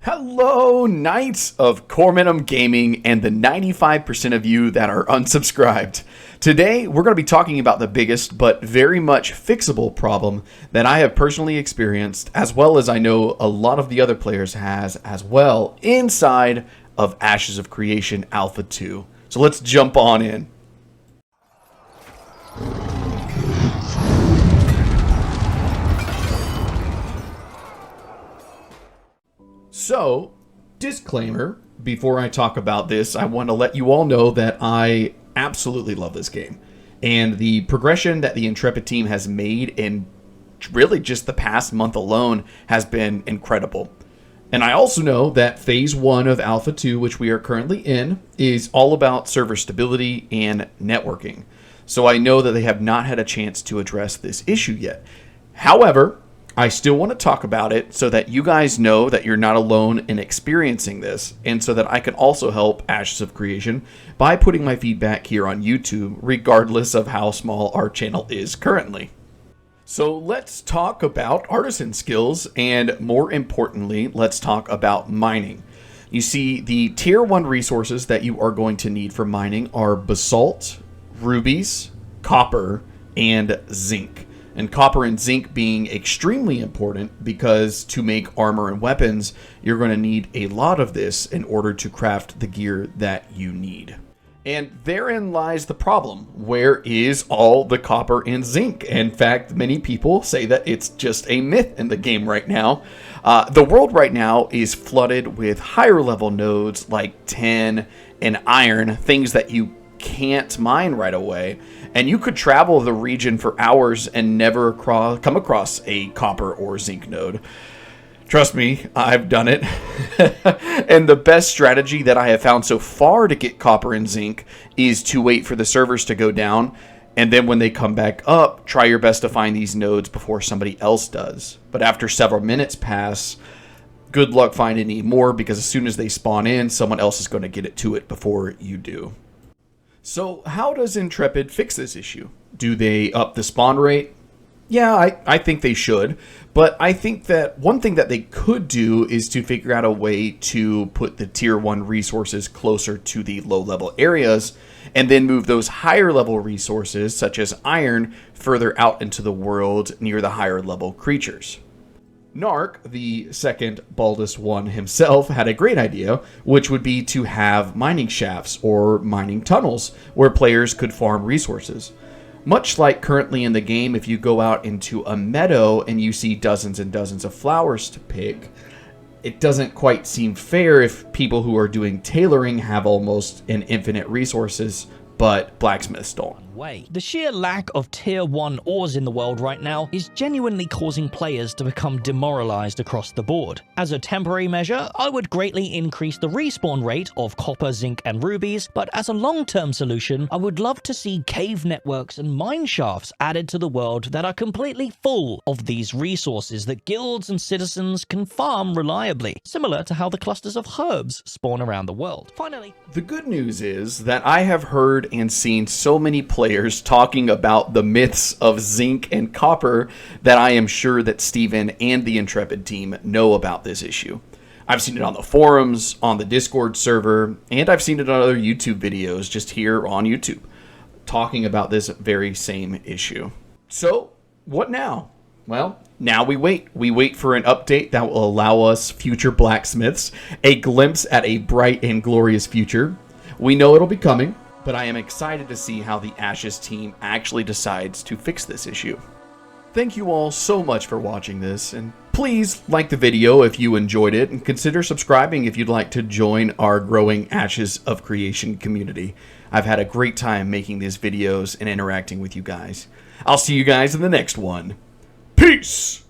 Hello, Knights of Corbinum Gaming and the 95% of you that are unsubscribed. Today, we're going to be talking about the biggest but very much fixable problem that I have personally experienced, as well as I know a lot of the other players has as well, inside of Ashes of Creation Alpha 2. So let's jump on in. So, disclaimer, before I talk about this, I want to let you all know that I absolutely love this game. And the progression that the Intrepid team has made in really just the past month alone has been incredible. And I also know that Phase 1 of Alpha 2, which we are currently in, is all about server stability and networking. So I know that they have not had a chance to address this issue yet. However, I still want to talk about it so that you guys know that you're not alone in experiencing this, and so that I can also help Ashes of Creation by putting my feedback here on YouTube, regardless of how small our channel is currently. So let's talk about artisan skills, and more importantly, let's talk about mining. You see, the tier 1 resources that you are going to need for mining are basalt, rubies, copper, and zinc. And copper and zinc being extremely important because to make armor and weapons, you're going to need a lot of this in order to craft the gear that you need. And therein lies the problem. Where is all the copper and zinc? In fact, many people say that it's just a myth in the game right now. The world right now is flooded with higher level nodes like tin and iron, things that you can't mine right away, and you could travel the region for hours and never come across a copper or zinc node. Trust me, I've done it. And the best strategy that I have found so far to get copper and zinc is to wait for the servers to go down, and then when they come back up, try your best to find these nodes before somebody else does. But after several minutes pass, good luck finding any more, because as soon as they spawn in, someone else is going to get it to it before you do. So how does Intrepid fix this issue? Do they up the spawn rate? Yeah, I think they should. But I think that one thing that they could do is to figure out a way to put the tier 1 resources closer to the low level areas, and then move those higher level resources, such as iron, further out into the world near the higher level creatures. Narc, the second baldest one himself, had a great idea, which would be to have mining shafts or mining tunnels where players could farm resources. Much like currently in the game, if you go out into a meadow and you see dozens and dozens of flowers to pick, it doesn't quite seem fair if people who are doing tailoring have almost an infinite resources, but blacksmiths don't. The sheer lack of tier 1 ores in the world right now is genuinely causing players to become demoralized across the board. As a temporary measure, I would greatly increase the respawn rate of copper, zinc, and rubies, but as a long-term solution, I would love to see cave networks and mine shafts added to the world that are completely full of these resources that guilds and citizens can farm reliably, similar to how the clusters of herbs spawn around the world. Finally, the good news is that I have heard and seen so many players talking about the myths of zinc and copper that I am sure that Steven and the Intrepid team know about this issue. I've seen it on the forums, on the Discord server, and I've seen it on other YouTube videos just here on YouTube, talking about this very same issue. So, what now? Well, now we wait. We wait for an update that will allow us future blacksmiths a glimpse at a bright and glorious future. We know it'll be coming, but I am excited to see how the Ashes team actually decides to fix this issue. Thank you all so much for watching this, and please like the video if you enjoyed it, and consider subscribing if you'd like to join our growing Ashes of Creation community. I've had a great time making these videos and interacting with you guys. I'll see you guys in the next one. Peace!